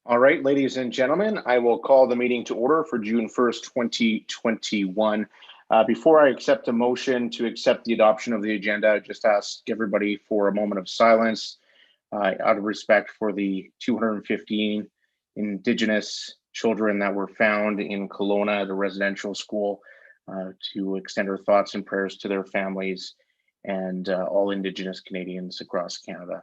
All right, ladies and gentlemen, I will call the meeting to order for June 1st, 2021. Before I accept a motion to accept the adoption of the agenda, I just ask everybody for a moment of silence out of respect for the 215 Indigenous children that were found in Kelowna at a residential school, to extend our thoughts and prayers to their families and all Indigenous Canadians across Canada.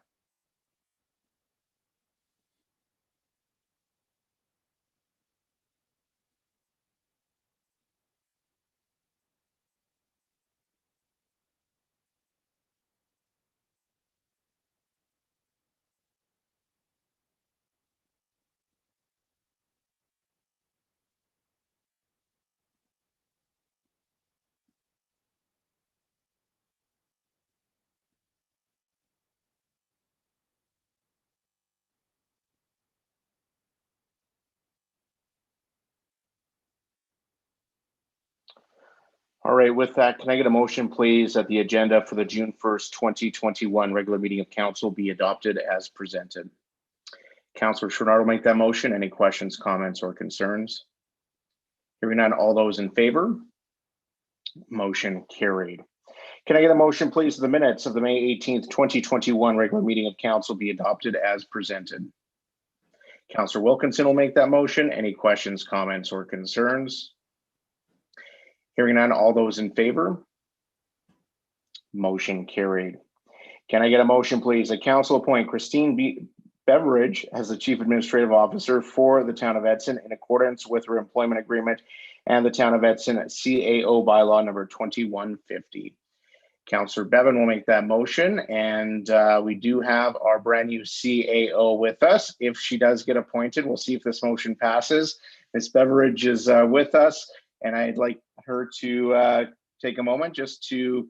All right, with that, can I get a motion, please, that the agenda for the June 1st, 2021 regular meeting of council be adopted as presented? Councillor Chouinard will make that motion. Any questions, comments, or concerns? Hearing none, all those in favor? Motion carried. Can I get a motion, please, the minutes of the May 18th, 2021 regular meeting of council be adopted as presented? Councillor Wilkinson will make that motion. Any questions, comments, or concerns? Hearing none, all those in favor? Motion carried. Can I get a motion, please, that council appoint Christine Beveridge as the Chief Administrative Officer for the Town of Edson in accordance with her employment agreement and the Town of Edson CAO bylaw number 2150. Councillor Bevan will make that motion, and we do have our brand new CAO with us. If she does get appointed, we'll see if this motion passes. Ms. Beveridge is with us, and I'd like her to take a moment just to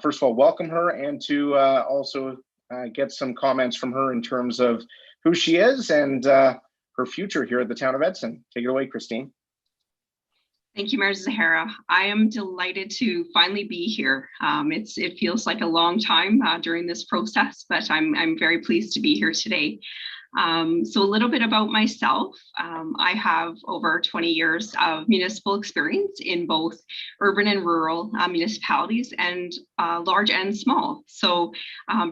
first of all welcome her and to also get some comments from her in terms of who she is and her future here at the Town of Edson. Take it away, Christine. Thank you, Mayor Zahara. I am delighted to finally be here. It feels like a long time during this process, but I'm very pleased to be here today. So a little bit about myself. I have over 20 years of municipal experience in both urban and rural municipalities, and large and small. So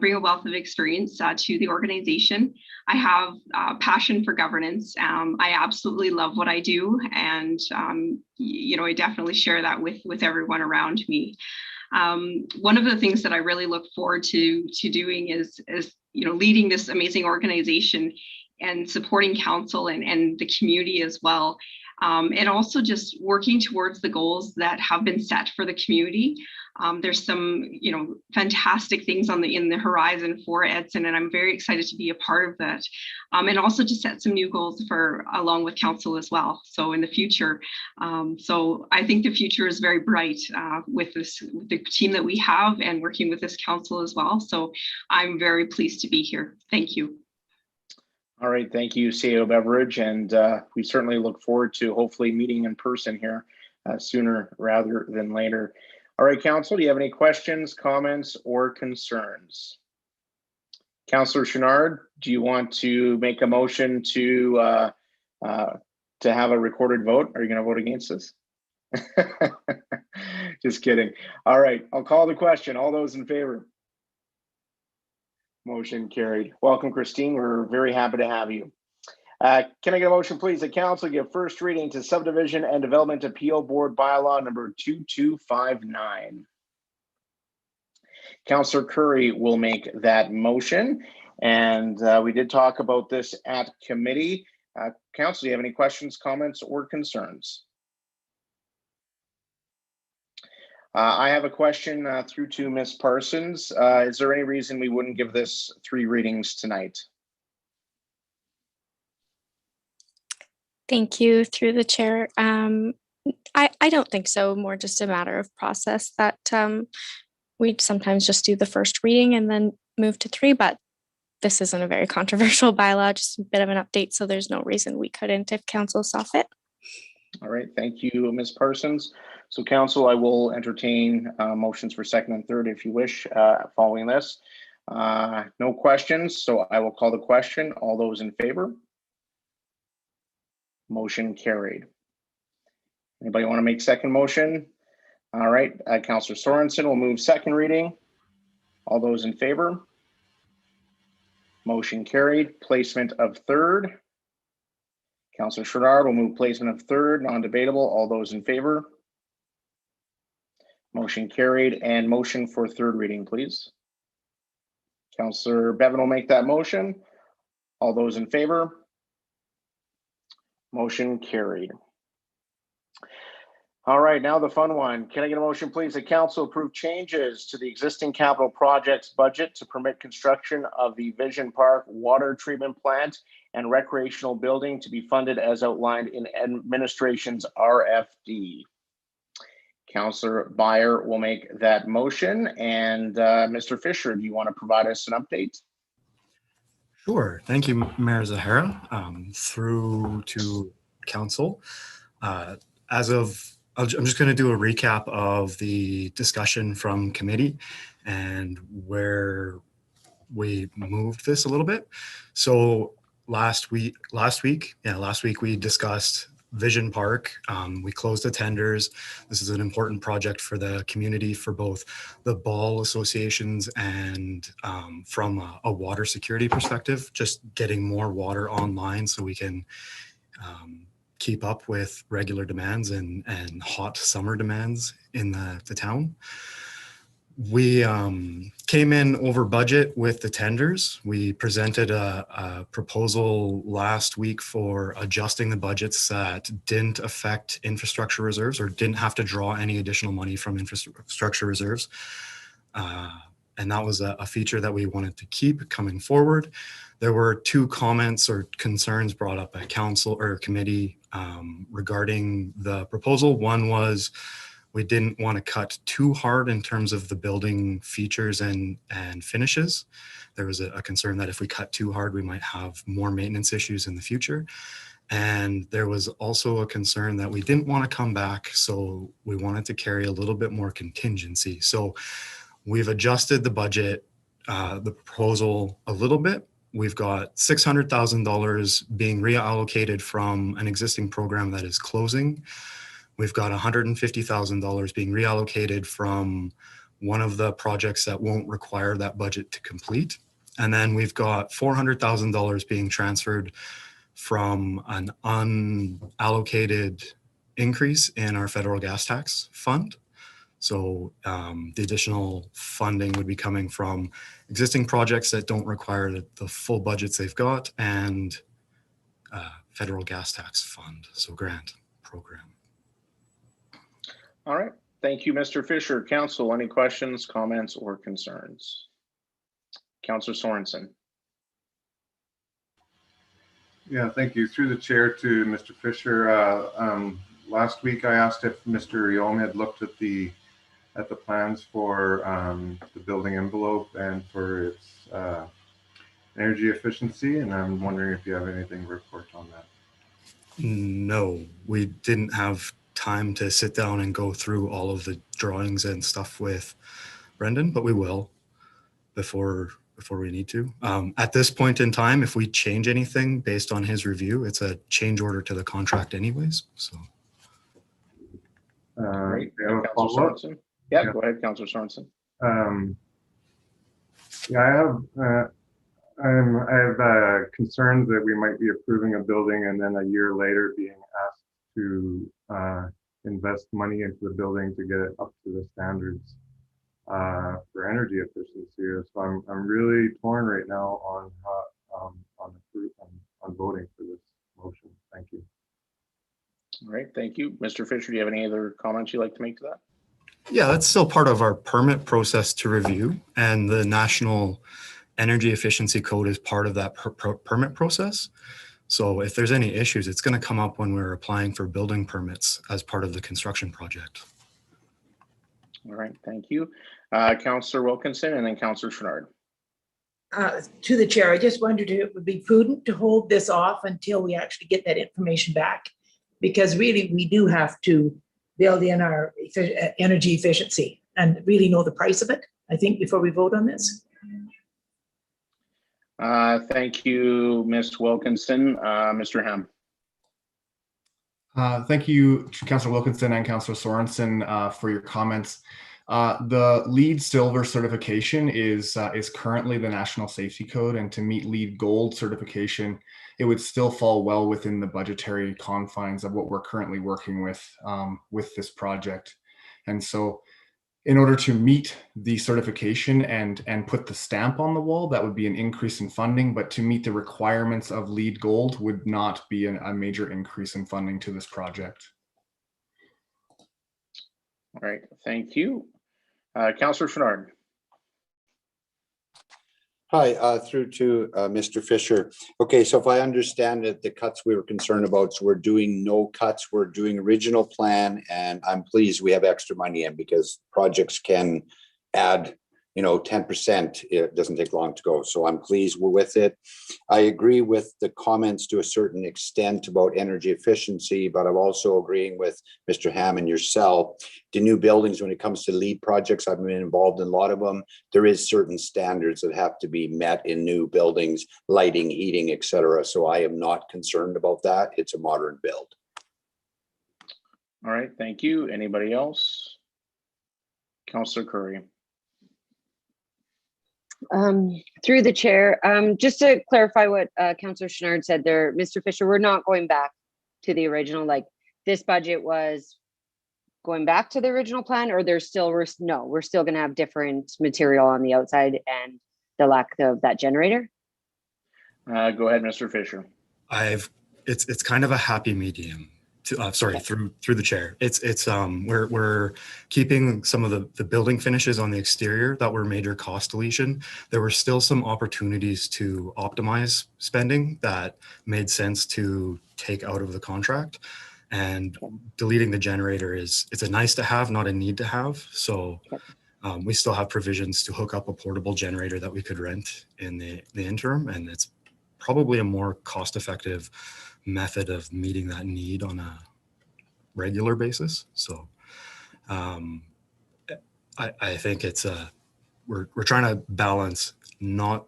bring a wealth of experience to the organization. I have a passion for governance. I absolutely love what I do, and I definitely share that with everyone around me. One of the things that I really look forward to doing is leading this amazing organization and supporting council and the community as well. And also just working towards the goals that have been set for the community. There's some, fantastic things in the horizon for Edson, and I'm very excited to be a part of that. And also to set some new goals along with council as well. So in the future, so I think the future is very bright with the team that we have and working with this council as well. So I'm very pleased to be here. Thank you. All right, thank you, CAO Beveridge, and we certainly look forward to hopefully meeting in person here sooner rather than later. All right, Council, do you have any questions, comments, or concerns? Councillor Chouinard, do you want to make a motion to have a recorded vote? Are you going to vote against this? Just kidding. All right, I'll call the question. All those in favor? Motion carried. Welcome, Christine. We're very happy to have you. Can I get a motion, please? The council give first reading to Subdivision and Development Appeal Board bylaw number 2259. Councillor Curry will make that motion. And we did talk about this at committee. Council, do you have any questions, comments, or concerns? I have a question through to Ms. Parsons. Is there any reason we wouldn't give this 3 readings tonight? Thank you, through the chair. I don't think so, more just a matter of process that we sometimes just do the first reading and then move to 3, but this isn't a very controversial bylaw, just a bit of an update, so there's no reason we couldn't if council saw fit. All right, thank you, Ms. Parsons. So council, I will entertain motions for second and third if you wish following this. No questions, so I will call the question. All those in favor? Motion carried. Anybody want to make second motion? All right, Councillor Sorensen will move second reading. All those in favor? Motion carried. Placement of third. Councillor Chouinard will move placement of third, non-debatable. All those in favor? Motion carried. And motion for third reading, please. Councillor Bevan will make that motion. All those in favor? Motion carried. All right, now the fun one. Can I get a motion, please, that council approve changes to the existing capital projects budget to permit construction of the Vision Park water treatment plant and recreational building to be funded as outlined in administration's RFD? Councillor Beyer will make that motion. And Mr. Fisher, do you want to provide us an update? Sure. Thank you, Mayor Zahara. Through to council. I'm just going to do a recap of the discussion from committee and where we moved this a little bit. So last week we discussed Vision Park. We closed the tenders. This is an important project for the community, for both the ball associations and from a water security perspective, just getting more water online so we can keep up with regular demands and hot summer demands in the town. We came in over budget with the tenders. We presented a proposal last week for adjusting the budgets that didn't affect infrastructure reserves or didn't have to draw any additional money from infrastructure reserves. And that was a feature that we wanted to keep coming forward. There were two comments or concerns brought up at council or committee regarding the proposal. One was we didn't want to cut too hard in terms of the building features and finishes. There was a concern that if we cut too hard, we might have more maintenance issues in the future. And there was also a concern that we didn't want to come back, so we wanted to carry a little bit more contingency. So we've adjusted the budget, the proposal a little bit. We've got $600,000 being reallocated from an existing program that is closing. We've got $150,000 being reallocated from one of the projects that won't require that budget to complete. And then we've got $400,000 being transferred from an unallocated increase in our federal gas tax fund. So the additional funding would be coming from existing projects that don't require the full budgets they've got and federal gas tax fund, so grant program. All right. Thank you, Mr. Fisher. Council, any questions, comments, or concerns? Councillor Sorensen. Yeah, thank you. Through the chair to Mr. Fisher. Last week I asked if Mr. Yom had looked at the plans for the building envelope and for its energy efficiency, and I'm wondering if you have anything to report on that. No, we didn't have time to sit down and go through all of the drawings and stuff with Brendan, but we will before we need to. At this point in time, if we change anything based on his review, it's a change order to the contract anyways. So. Great. Councillor Sorensen. Yeah, go ahead, Councillor Sorensen. Yeah, I have concerns that we might be approving a building and then a year later being asked to invest money into the building to get it up to the standards for energy efficiency. So I'm really torn right now on voting for this motion. Thank you. All right, thank you. Mr. Fisher, do you have any other comments you'd like to make to that? Yeah, that's still part of our permit process to review, and the National Energy Efficiency Code is part of that permit process. So if there's any issues, it's going to come up when we're applying for building permits as part of the construction project. All right, thank you. Councillor Wilkinson and then Councillor Chouinard. To the chair, I just wondered if it would be prudent to hold this off until we actually get that information back, because really we do have to build in our energy efficiency and really know the price of it, I think, before we vote on this. Thank you, Ms. Wilkinson. Mr. Ham. Thank you, Councillor Wilkinson and Councillor Sorensen, for your comments. The LEED Silver certification is currently the National Safety Code, and to meet LEED Gold certification, it would still fall well within the budgetary confines of what we're currently working with this project. And so, in order to meet the certification and put the stamp on the wall, that would be an increase in funding, but to meet the requirements of LEED Gold would not be a major increase in funding to this project. All right, thank you. Councillor Chouinard. Hi, through to Mr. Fisher. Okay, so if I understand it, the cuts we were concerned about, so we're doing no cuts, we're doing original plan, and I'm pleased we have extra money in because projects can add, 10%. It doesn't take long to go. So I'm pleased we're with it. I agree with the comments to a certain extent about energy efficiency, but I'm also agreeing with Mr. Ham and yourself. The new buildings, when it comes to LEED projects, I've been involved in a lot of them. There is certain standards that have to be met in new buildings, lighting, heating, etc. So I am not concerned about that. It's a modern build. All right, thank you. Anybody else? Councillor Curry. Through the chair, just to clarify what Councillor Chouinard said there, Mr. Fisher, we're not going back to the original, like this budget was going back to the original plan, or we're still going to have different material on the outside and the lack of that generator? Go ahead, Mr. Fisher. It's kind of a happy medium. Through the chair. We're keeping some of the building finishes on the exterior that were major cost deletion. There were still some opportunities to optimize spending that made sense to take out of the contract, and deleting the generator it's a nice to have, not a need to have. So we still have provisions to hook up a portable generator that we could rent in the interim, and it's probably a more cost-effective method of meeting that need on a regular basis. So I think we're trying to balance not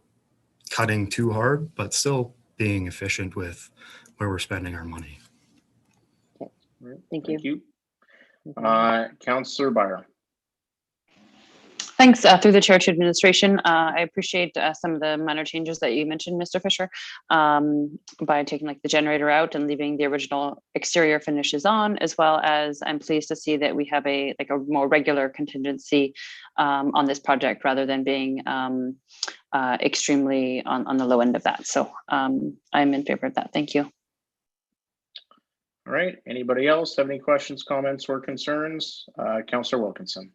cutting too hard, but still being efficient with where we're spending our money. Okay. Thank you. Councillor Byron. Thanks. Through the chair to administration, I appreciate some of the minor changes that you mentioned, Mr. Fisher, by taking the generator out and leaving the original exterior finishes on, as well as I'm pleased to see that we have a more regular contingency on this project rather than being extremely on the low end of that. So I'm in favor of that. Thank you. All right. Anybody else have any questions, comments, or concerns? Councillor Wilkinson.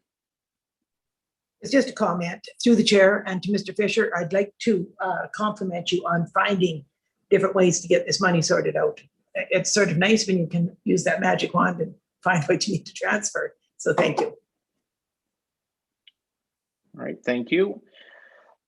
It's just a comment through the chair and to Mr. Fisher. I'd like to compliment you on finding different ways to get this money sorted out. It's sort of nice when you can use that magic wand and find what you need to transfer. So thank you. All right, thank you.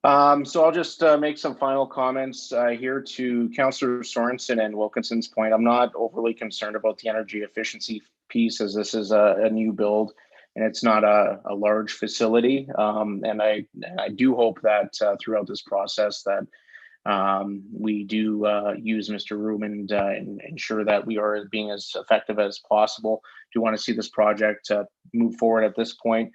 So I'll just make some final comments here to Councillor Sorensen and Wilkinson's point. I'm not overly concerned about the energy efficiency piece, as this is a new build and it's not a large facility. And I do hope that throughout this process that we do use Mr. Rubin and ensure that we are being as effective as possible. Do want to see this project move forward at this point.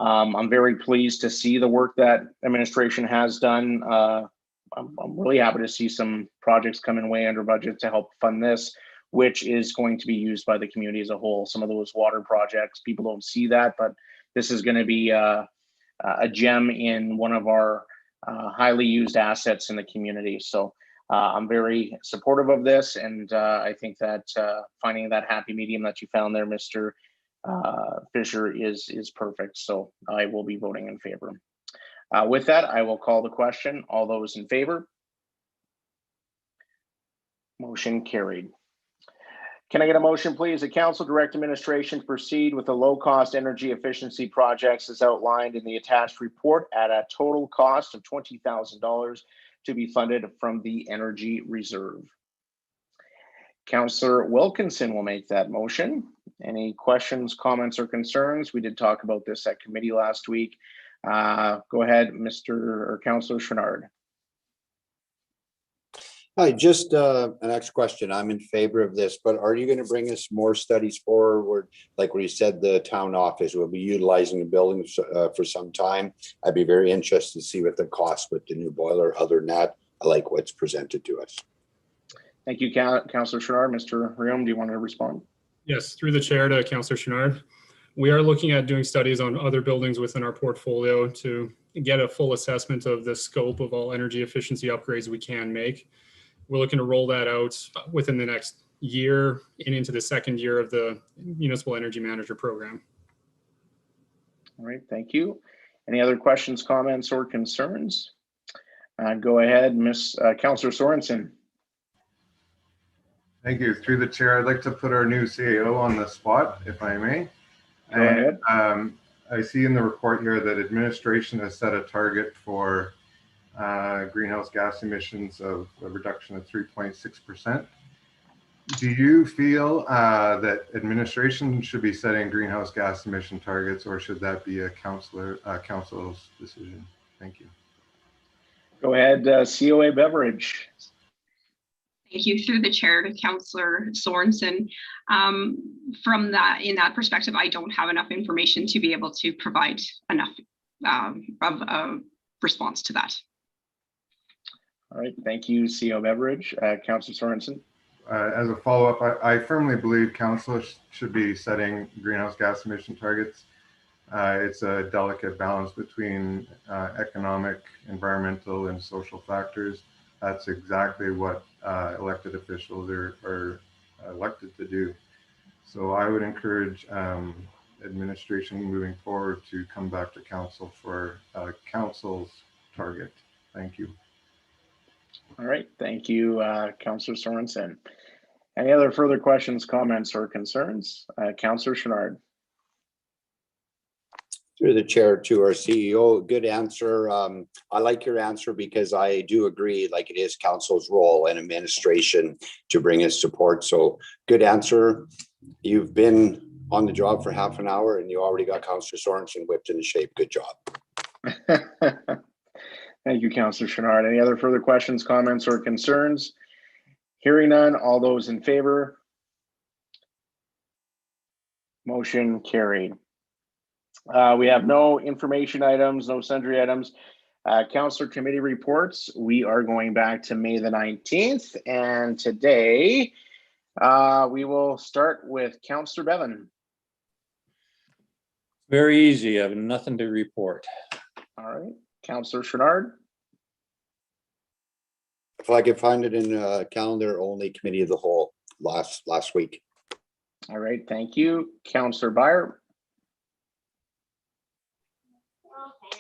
I'm very pleased to see the work that administration has done. I'm really happy to see some projects coming way under budget to help fund this, which is going to be used by the community as a whole. Some of those water projects, people don't see that, but this is going to be a gem in one of our highly used assets in the community. So I'm very supportive of this, and I think that finding that happy medium that you found there, Mr. Fisher, is perfect. So I will be voting in favor. With that, I will call the question. All those in favor? Motion carried. Can I get a motion, please? The council direct administration to proceed with the low-cost energy efficiency projects as outlined in the attached report at a total cost of $20,000 to be funded from the energy reserve. Councillor Wilkinson will make that motion. Any questions, comments, or concerns? We did talk about this at committee last week. Go ahead, Councillor Chouinard. Hi, just an next question. I'm in favor of this, but are you going to bring us more studies forward? Like where you said the town office will be utilizing the building for some time. I'd be very interested to see what the cost with the new boiler. Other than that, I like what's presented to us. Thank you, Councillor Chouinard. Mr. Riom, do you want to respond? Yes, through the chair to Councillor Chouinard. We are looking at doing studies on other buildings within our portfolio to get a full assessment of the scope of all energy efficiency upgrades we can make. We're looking to roll that out within the next year and into the second year of the Municipal Energy Manager program. All right, thank you. Any other questions, comments, or concerns? Go ahead, Councillor Sorensen. Thank you. Through the chair, I'd like to put our new CAO on the spot, if I may. Go ahead. I see in the report here that administration has set a target for greenhouse gas emissions of a reduction of 3.6%. Do you feel that administration should be setting greenhouse gas emission targets, or should that be a council's decision? Thank you. Go ahead, COA Beveridge. Thank you. Through the chair to Councillor Sorensen. From that, in that perspective, I don't have enough information to be able to provide enough of a response to that. All right, thank you, CO Beveridge. Councillor Sorensen. As a follow-up, I firmly believe council should be setting greenhouse gas emission targets. It's a delicate balance between economic, environmental, and social factors. That's exactly what elected officials are elected to do. So I would encourage administration moving forward to come back to council for council's target. Thank you. All right, thank you, Councillor Sorensen. Any other further questions, comments, or concerns? Councillor Chouinard. Through the chair to our CEO, good answer. I like your answer because I do agree, like it is council's role and administration to bring us support. So good answer. You've been on the job for half an hour and you already got Councillor Sorensen whipped into shape. Good job. Thank you, Councillor Chouinard. Any other further questions, comments, or concerns? Hearing none, all those in favor? Motion carried. We have no information items, no sundry items. Councillor committee reports. We are going back to May the 19th. And today we will start with Councillor Bevan. Very easy. I have nothing to report. All right. Councillor Chouinard. If I could find it in calendar, only committee of the whole last week. All right. Thank you. Councillor Beyer.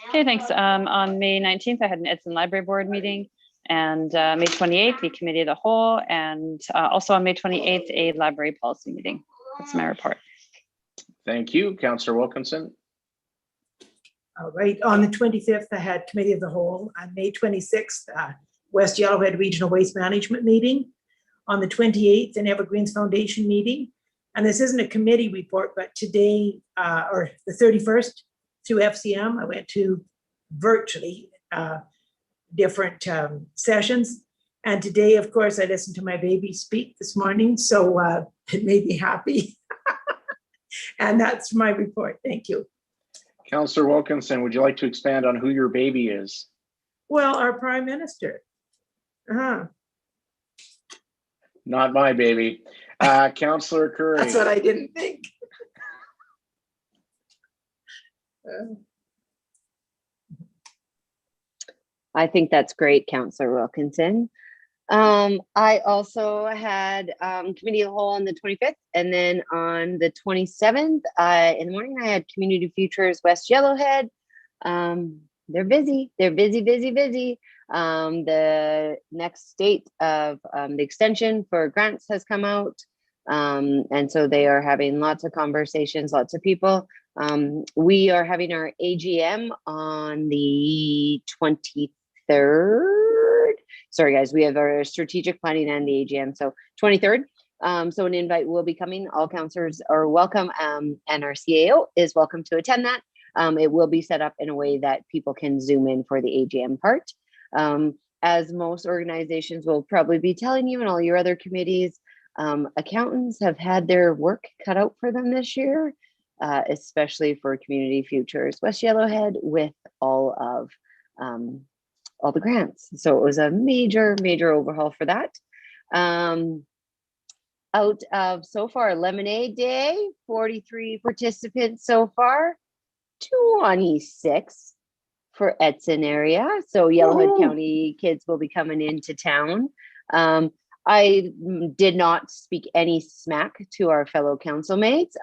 Okay, thanks. On May 19th, I had an Edson Library Board meeting, and May 28th, the Committee of the Whole, and also on May 28th, a library policy meeting. That's my report. Thank you. Councillor Wilkinson. All right, on the 25th, I had Committee of the Whole. On May 26th, West Yellowhead Regional Waste Management meeting. On the 28th, an Evergreens Foundation meeting. And this isn't a committee report, but today, or the 31st, through FCM, I went to virtually different sessions. And today, of course, I listened to my baby speak this morning, so it made me happy. And that's my report. Thank you. Councillor Wilkinson, would you like to expand on who your baby is? Well, our Prime Minister. Not my baby. Councillor Curry. That's what I didn't think. I think that's great, Councillor Wilkinson. I also had Committee of the Whole on the 25th, and then on the 27th in the morning, I had Community Futures West Yellowhead. They're busy. They're busy, busy, busy. The next date of the extension for grants has come out. And so they are having lots of conversations, lots of people. We are having our AGM on the 23rd. Sorry, guys, we have our strategic planning and the AGM. So 23rd. So an invite will be coming. All councillors are welcome, and our CAO is welcome to attend that. It will be set up in a way that people can zoom in for the AGM part. as most organizations will probably be telling you and all your other committees, accountants have had their work cut out for them this year, especially for Community Futures West Yellowhead with all the grants. So it was a major, major overhaul for that. Out of so far Lemonade Day, 43 participants so far, 26 for Edson area. So Yellowhead County kids will be coming into town. I did not speak any smack to our fellow council mates.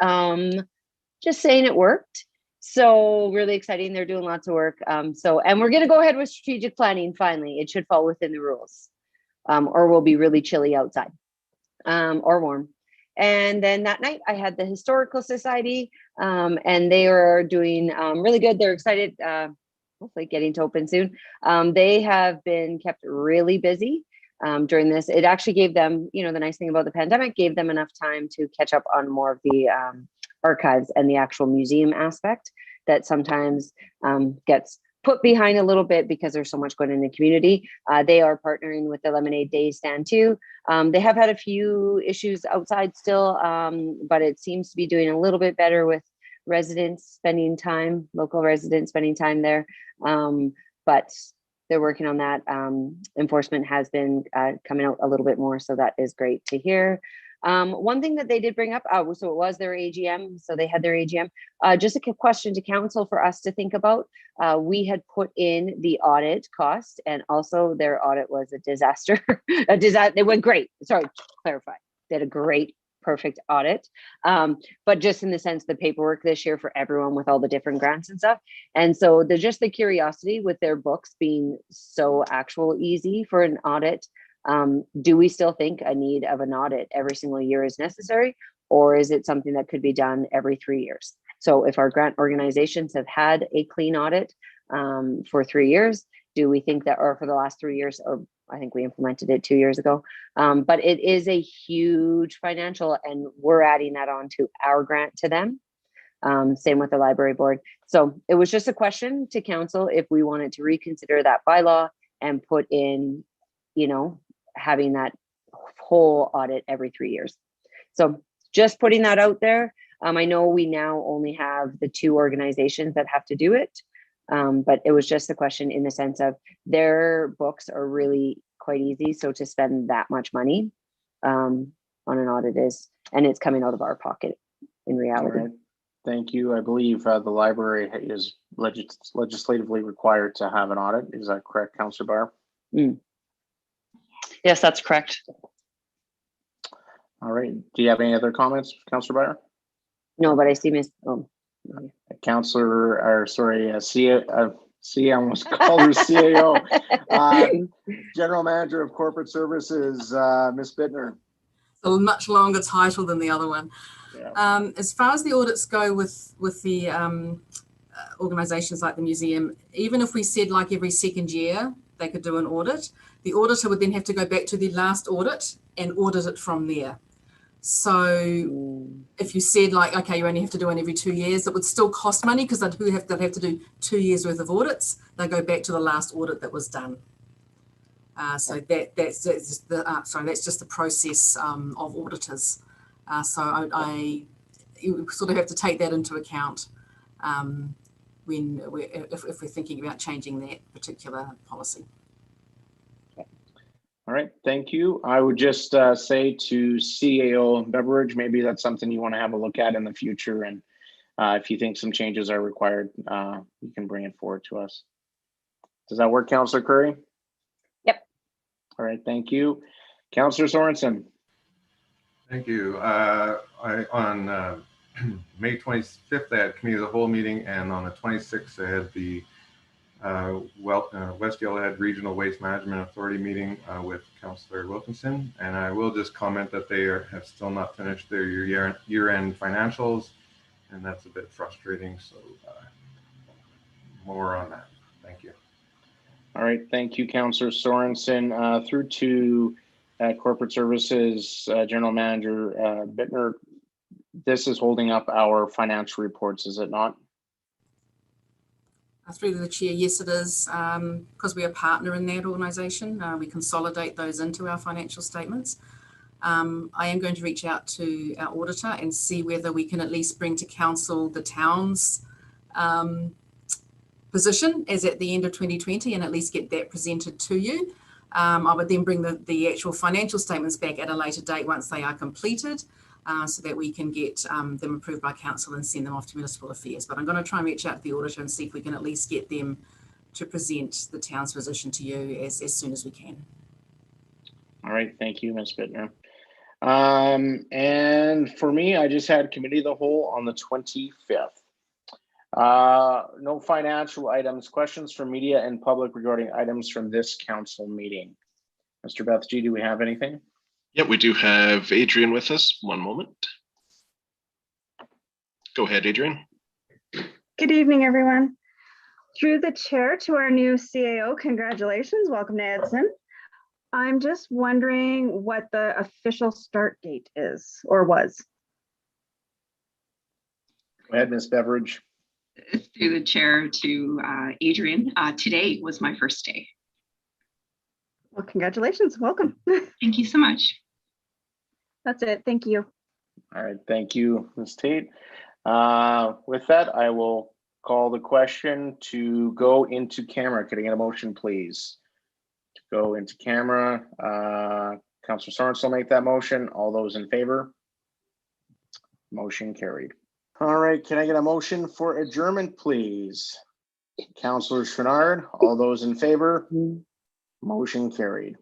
Just saying it worked. So really exciting. They're doing lots of work. And we're going to go ahead with strategic planning. Finally, it should fall within the rules, or we'll be really chilly outside, or warm. And then that night I had the Historical Society, and they are doing really good. They're excited, hopefully getting to open soon. They have been kept really busy during this. It actually gave them, the nice thing about the pandemic, gave them enough time to catch up on more of the archives and the actual museum aspect that sometimes gets put behind a little bit because there's so much going on in the community. They are partnering with the Lemonade Day stand too. They have had a few issues outside still, but it seems to be doing a little bit better with residents spending time, local residents spending time there. But they're working on that. Enforcement has been coming out a little bit more, so that is great to hear. One thing that they did bring up, so it was their AGM, so they had their AGM. Just a question to council for us to think about. We had put in the audit cost, and also their audit was a disaster. They went great. Sorry, to clarify. They had a great, perfect audit. But just in the sense, the paperwork this year for everyone with all the different grants and stuff. And so just the curiosity with their books being so actual easy for an audit. Do we still think a need of an audit every single year is necessary, or is it something that could be done every 3 years? So if our grant organizations have had a clean audit for 3 years, do we think that, or for the last 3 years, or I think we implemented it 2 years ago, but it is a huge financial, and we're adding that on to our grant to them. Same with the library board. So it was just a question to council if we wanted to reconsider that bylaw and put in, having that whole audit every 3 years. So just putting that out there. I know we now only have the 2 organizations that have to do it, but it was just a question in the sense of their books are really quite easy. So to spend that much money on an audit and it's coming out of our pocket in reality. All right. Thank you. I believe the library is legislatively required to have an audit. Is that correct, Councillor Barr? Yes, that's correct. All right. Do you have any other comments, Councillor Barr? No, but I see I almost called her CAO. General Manager of Corporate Services, Ms. Bittner. A much longer title than the other one. Yeah. As far as the audits go with the organizations like the museum, even if we said like every second year they could do an audit, the auditor would then have to go back to the last audit and audit it from there. So if you said like, okay, you only have to do one every 2 years, it would still cost money because they'd have to do 2 years worth of audits. They go back to the last audit that was done. So that's just the process of auditors. So you sort of have to take that into account if we're thinking about changing that particular policy. All right, thank you. I would just say to CAO Beveridge, maybe that's something you want to have a look at in the future. And if you think some changes are required, you can bring it forward to us. Does that work, Councillor Curry? Yep. All right, thank you. Councillor Sorensen. Thank you. On May 25th, I had committee of the whole meeting, and on the 26th, I had the West Yellowhead Regional Waste Management Authority meeting with Councillor Wilkinson. And I will just comment that they have still not finished their year-end financials, and that's a bit frustrating. So more on that. Thank you. All right, thank you, Councillor Sorensen. Through to Corporate Services General Manager Bittner. This is holding up our financial reports, is it not? Through to the chair, yes, it is. Because we're a partner in that organisation, we consolidate those into our financial statements. I am going to reach out to our auditor and see whether we can at least bring to council the town's position as at the end of 2020 and at least get that presented to you. I would then bring the actual financial statements back at a later date once they are completed, so that we can get them approved by council and send them off to municipal affairs. But I'm going to try and reach out to the auditor and see if we can at least get them to present the town's position to you as soon as we can. All right, thank you, Ms. Bittner. And for me, I just had committee of the whole on the 25th. No financial items. Questions from media and public regarding items from this council meeting. Mr. Bethgy, do we have anything? Yeah, we do have Adrian with us. One moment. Go ahead, Adrian. Good evening, everyone. Through the chair to our new CAO, congratulations. Welcome to Edson. I'm just wondering what the official start date is or was. Go ahead, Ms. Beveridge. Through the chair to Adrian, today was my first day. Well, congratulations. Welcome. Thank you so much. That's it. Thank you. All right, thank you, Ms. Tate. With that, I will call the question to go into camera. Could I get a motion, please? To go into camera. Councilor Sorensen will make that motion. All those in favor? Motion carried. All right, can I get a motion for adjournment, please? Councilor Chouinard, all those in favor? Motion carried.